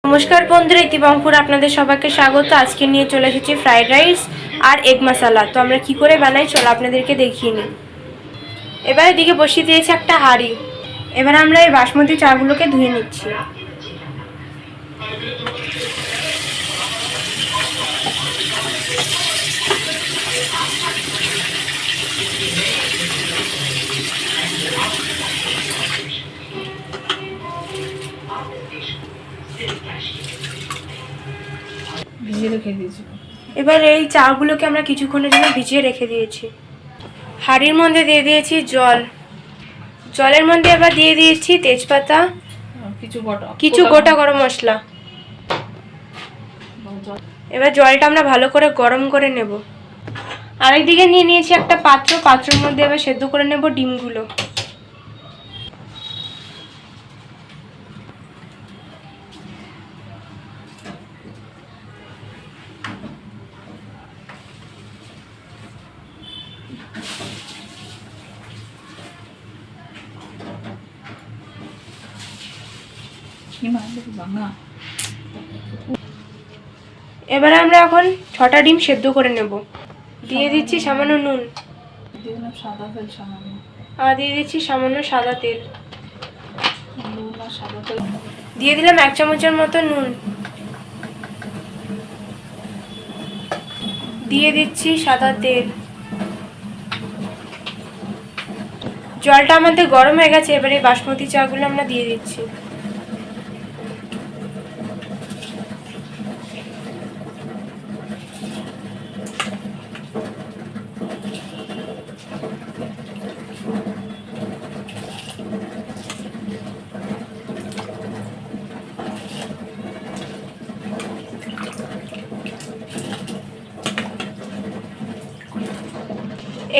নমস্কার বন্ধুরা, ইতিবাংপুর আপনাদের সবাইকে স্বাগত। আজকে নিয়ে চলে এসেছি ফ্রাইড রাইস আর এগ মশলা। তো আমরা কি করে বানাই চলো আপনাদেরকে দেখিয়ে নিই। এবার এদিকে বসিয়ে দিয়েছি একটা হাঁড়ি। এবার আমরা এই বাসমতি চালগুলোকে ধুয়ে নিচ্ছি। ভিজিয়ে রেখে দিয়েছি। এবার এই চালগুলোকে আমরা কিছুক্ষণের জন্য ভিজিয়ে রেখে দিয়েছি। হাঁড়ির মধ্যে দিয়ে দিয়েছি জল। জলের মধ্যে এবার দিয়ে দিয়েছি তেজপাতা, কিছু গোটা গরম মশলা। এবার জলটা আমরা ভালো করে গরম করে নেব। আরেকদিকে নিয়ে নিয়েছি একটা পাত্রের মধ্যে এবার সেদ্ধ করে নেব ডিমগুলো। এবারে আমরা এখন 6টা ডিম সেদ্ধ করে নেব। দিয়ে দিচ্ছি সামান্য নুন, আর দিয়ে দিচ্ছি সামান্য সাদা তেল। দিয়ে দিলাম 1 চামচের মতো নুন। দিয়ে দিচ্ছি সাদা তেল। জলটা আমাদের গরম হয়ে গেছে। এবারে বাসমতি চালগুলো আমরা দিয়ে দিচ্ছি।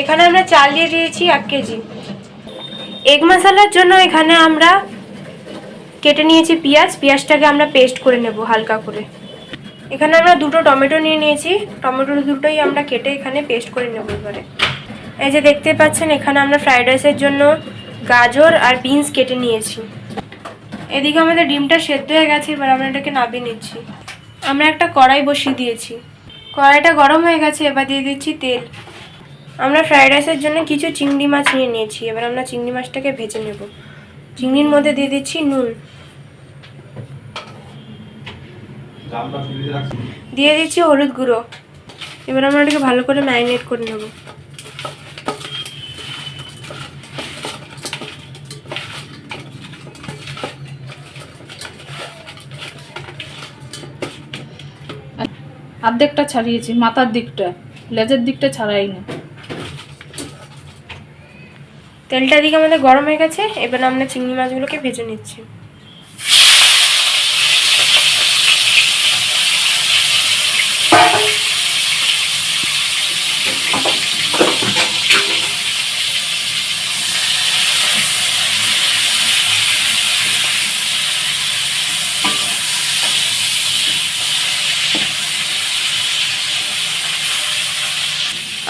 এখানে আমরা চাল দিয়ে দিয়েছি 1 কেজি। এগ মশলার জন্য এখানে আমরা কেটে নিয়েছি পেঁয়াজটাকে আমরা পেস্ট করে নেব হালকা করে। এখানে আমরা 2টো টমেটো নিয়ে নিয়েছি। টমেটো দুটোই আমরা কেটে এখানে পেস্ট করে নেব। এবারে এই যে দেখতে পাচ্ছেন, এখানে আমরা ফ্রাইড রাইসের জন্য গাজর আর বিনস কেটে নিয়েছি। এদিকে আমাদের ডিমটা সেদ্ধ হয়ে গেছে। এবার আমরা এটাকে নামিয়ে নিচ্ছি। আমরা একটা কড়াই বসিয়ে দিয়েছি। কড়াইটা গরম হয়ে গেছে। এবার দিয়ে দিচ্ছি তেল। আমরা ফ্রাইড রাইসের জন্য কিছু চিংড়ি মাছ নিয়ে নিয়েছি। এবার আমরা চিংড়ি মাছটাকে ভেজে নেব। চিংড়ির মধ্যে দিয়ে দিচ্ছি নুন, দিয়ে দিচ্ছি হলুদ গুঁড়ো। এবার আমরা এটাকে ভালো করে ম্যারিনেট করে নেব। অর্ধেকটা ছাড়িয়েছি, মাথার দিকটা, লেজের দিকটা ছাড়াইনি। তেলটা দিকে আমাদের গরম হয়ে গেছে। এবার আমরা চিংড়ি মাছগুলোকে ভেজে নিচ্ছি।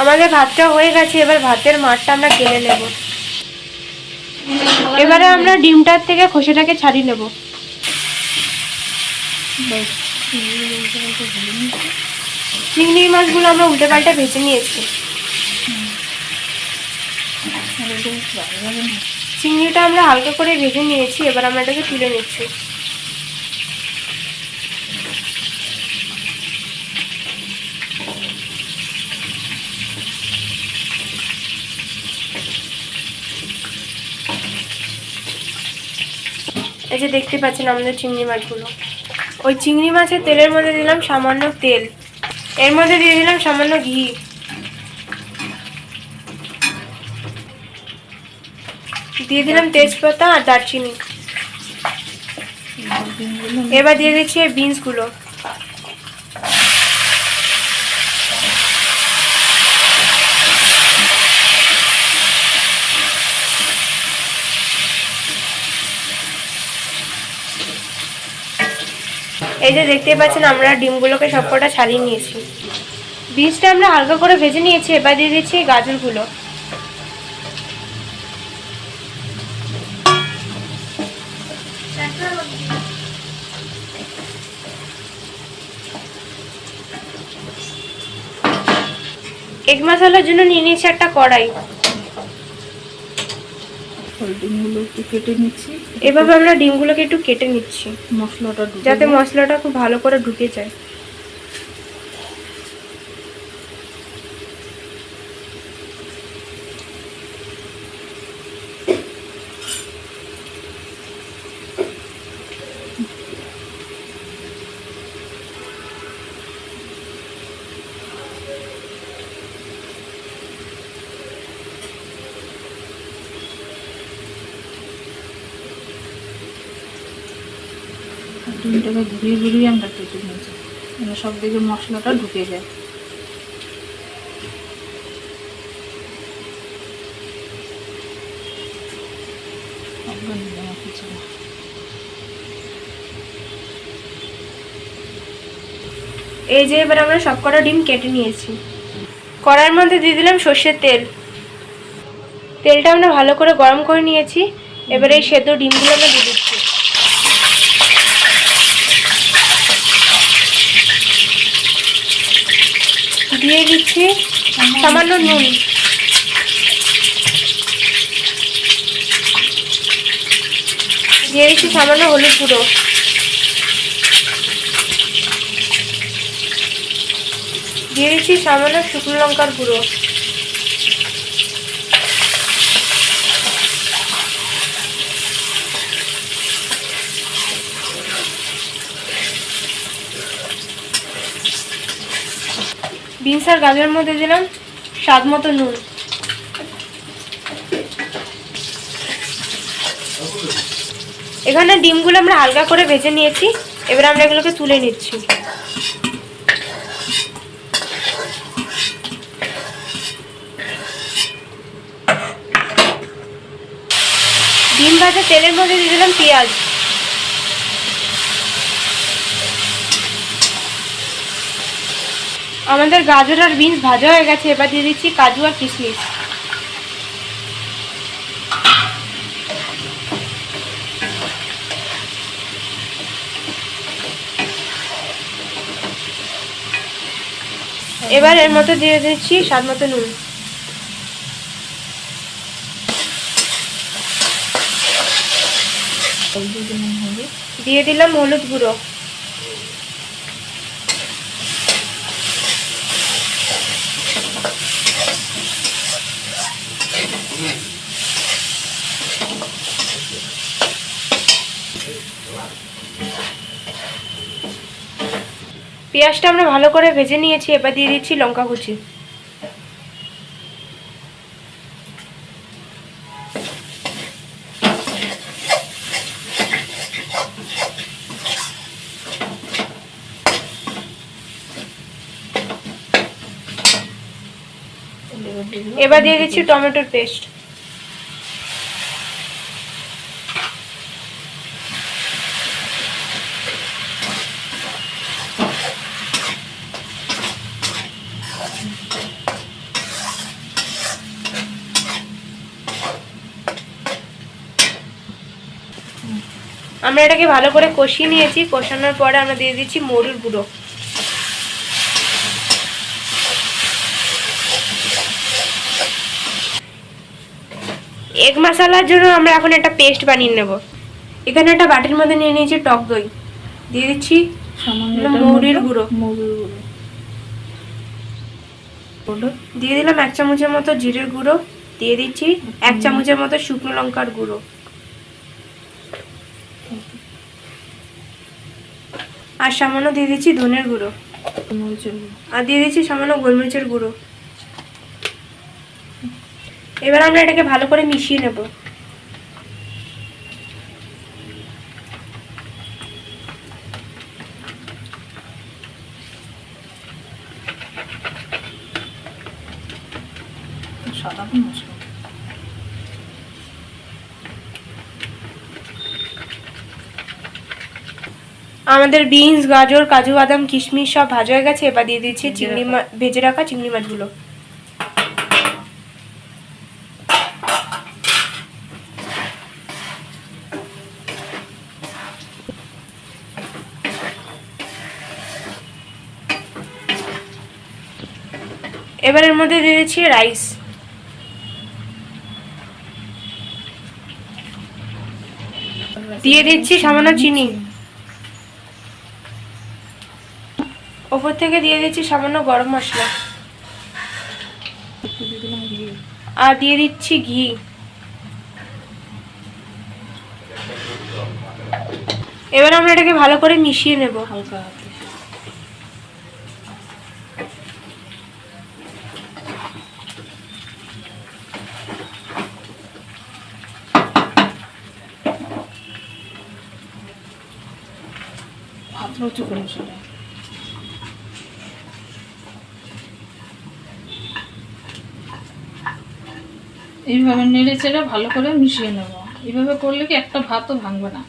আমাদের ভাতটা হয়ে গেছে। এবার ভাতের মাঠটা আমরা ঢেলে নেব। এবারে আমরা ডিমটার থেকে খোসাটাকে ছাড়িয়ে নেব। চিংড়ি মাছগুলো আমরা উল্টে পাল্টে ভেজে নিয়েছি। চিংড়িটা আমরা হালকা করে ভেজে নিয়েছি। এবার আমরা এটাকে তুলে নিচ্ছি। এই যে দেখতে পাচ্ছেন আমাদের চিংড়ি মাছগুলো। ওই চিংড়ি মাছের তেলের মধ্যে দিলাম সামান্য তেল। এর মধ্যে দিয়ে দিলাম সামান্য ঘি। দিয়ে দিলাম তেজপাতা আর দারচিনি। এবার দিয়ে দিচ্ছি এই বিনসগুলো। এই যে দেখতে পাচ্ছেন আমরা ডিমগুলোকে সবকটা ছাড়িয়ে নিয়েছি। বীজটা আমরা হালকা করে ভেজে নিয়েছি। এবার দিয়ে দিচ্ছি গাজরগুলো। এগ মশলার জন্য নিয়ে নিয়েছি একটা কড়াই। ডিমগুলো একটু কেটে নিচ্ছি। এভাবে আমরা ডিমগুলোকে একটু কেটে নিচ্ছি মশলাটা ঢুকে যাতে যায়। মশলাটা খুব ভালো করে ঢুকে যায়। ডিমটাকে ঘুরিয়ে ঘুরিয়ে আমরা কেটে নিয়েছি, মানে সব দিকে মশলাটা ঢুকে যায়। এই যে এবার আমরা সবকটা ডিম কেটে নিয়েছি। কড়াইয়ের মধ্যে দিয়ে দিলাম সর্ষের তেল। তেলটা আমরা ভালো করে গরম করে নিয়েছি। এবার এই সেদ্ধ ডিমগুলো আমরা দিয়ে দিচ্ছি। দিয়ে দিচ্ছি সামান্য নুন। দিয়ে দিচ্ছি সামান্য হলুদ গুঁড়ো। দিয়ে দিচ্ছি সামান্য শুকনো লঙ্কার গুঁড়ো। বিনস আর গাজরের মধ্যে দিলাম স্বাদ মতো নুন। এখানে ডিমগুলো আমরা হালকা করে ভেজে নিয়েছি। এবার আমরা এগুলোকে তুলে নিচ্ছি। ডিম ভাজা তেলের মধ্যে দিয়ে দিলাম পেঁয়াজ। আমাদের গাজর আর বিনস ভাজা হয়ে গেছে। এবার দিয়ে দিচ্ছি কাজু আর কিশমিশ। এবার এর মধ্যে দিয়ে দিচ্ছি স্বাদ মতো নুন। দিয়ে দিলাম হলুদ গুঁড়ো। পেঁয়াজটা আমরা ভালো করে ভেজে নিয়েছি। এবার দিয়ে দিচ্ছি লঙ্কা কুচি। এবার দিয়ে দিচ্ছি টমেটোর পেস্ট। আমরা এটাকে ভালো করে কষিয়ে নিয়েছি। কষানোর পরে আমরা দিয়ে দিচ্ছি মরুর গুঁড়ো। এগ মশলার জন্য আমরা এখন একটা পেস্ট বানিয়ে নেব। এখানে একটা বাটির মধ্যে নিয়ে নিয়েছি টক দই। দিয়ে দিচ্ছি মৌরির গুঁড়ো। দিয়ে দিলাম 1 চামচের মতো জিরের গুঁড়ো। দিয়ে দিচ্ছি 1 চামচের মতো শুকনো লঙ্কার গুঁড়ো। আর সামান্য দিয়ে দিচ্ছি ধনের গুঁড়ো। আর দিয়ে দিচ্ছি সামান্য গোলমরিচের গুঁড়ো। এবার আমরা এটাকে ভালো করে মিশিয়ে নেব। আমাদের বিনস, গাজর, কাজু বাদাম, কিশমিশ সব ভাজা হয়ে গেছে। এবার দিয়ে দিচ্ছি ভেজে রাখা চিংড়ি মাছগুলো। এবার এর মধ্যে দিয়ে দিচ্ছি রাইস। দিয়ে দিচ্ছি সামান্য চিনি। ওপর থেকে দিয়ে দিচ্ছি সামান্য গরম মশলা আর দিয়ে দিচ্ছি ঘি। এবার আমরা এটাকে ভালো করে মিশিয়ে নেব হালকা হাতে। হাত উঁচু করে সেটা এইভাবে নেড়ে চেড়ে ভালো করে মিশিয়ে নেব। এইভাবে করলে কি একটা ভাতও ভাঙবে না।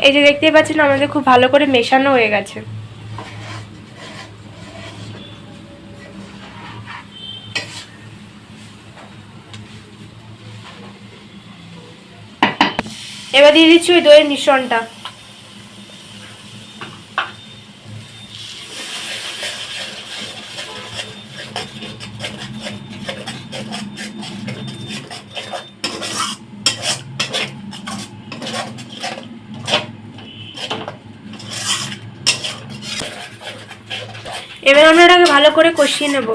এই যে দেখতেই পাচ্ছেন আমাদের খুব ভালো করে মেশানো হয়ে গেছে। এবার দিয়ে দিচ্ছি ওই দইয়ের মিশ্রণটা। এবার আমরা এটাকে ভালো করে কষিয়ে নেব।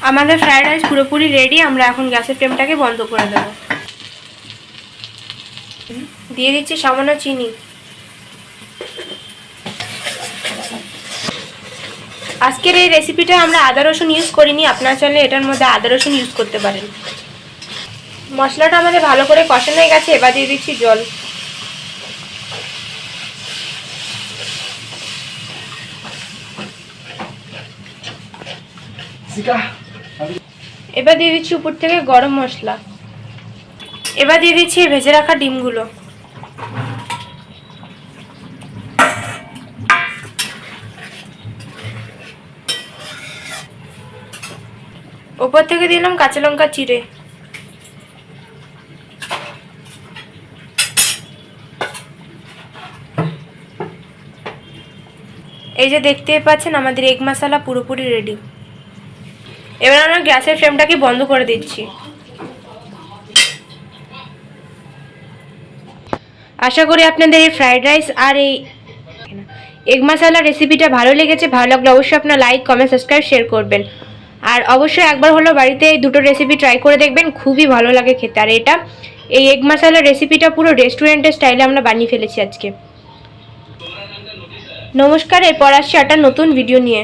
আমাদের ফ্রাইড রাইস পুরোপুরি রেডি। আমরা এখন গ্যাসের ফ্লেমটাকে বন্ধ করে দেব। দিয়ে দিচ্ছি সামান্য চিনি। আজকের এই রেসিপিটা আমরা আদা রসুন ইউজ করিনি, আপনারা চাইলে এটার মধ্যে আদা রসুন ইউজ করতে পারেন। মশলাটা আমাদের ভালো করে কষানো হয়ে গেছে। এবার দিয়ে দিচ্ছি জল। এবার দিয়ে দিচ্ছি উপর থেকে গরম মশলা। এবার দিয়ে দিচ্ছি ভেজে রাখা ডিমগুলো। উপর থেকে দিলাম কাঁচা লঙ্কা চিড়ে। এই যে দেখতেই পাচ্ছেন আমাদের এগ মশলা পুরোপুরি রেডি। এবার আমরা গ্যাসের ফ্লেমটাকে বন্ধ করে দিচ্ছি। আশা করি আপনাদের এই ফ্রাইড রাইস আর এই এগ মশলা রেসিপিটা ভালো লেগেছে। ভালো লাগলে অবশ্যই আপনার লাইক, কমেন্ট, সাবস্ক্রাইব, শেয়ার করবেন। আর অবশ্যই একবার হলো বাড়িতে এই দুটো রেসিপি ট্রাই করে দেখবেন, খুবই ভালো লাগে খেতে। আর এই এগ মশলা রেসিপিটা পুরো রেস্টুরেন্টের স্টাইলে আমরা বানিয়ে ফেলেছি আজকে। নমস্কার, এরপর আসছি একটা নতুন ভিডিও নিয়ে।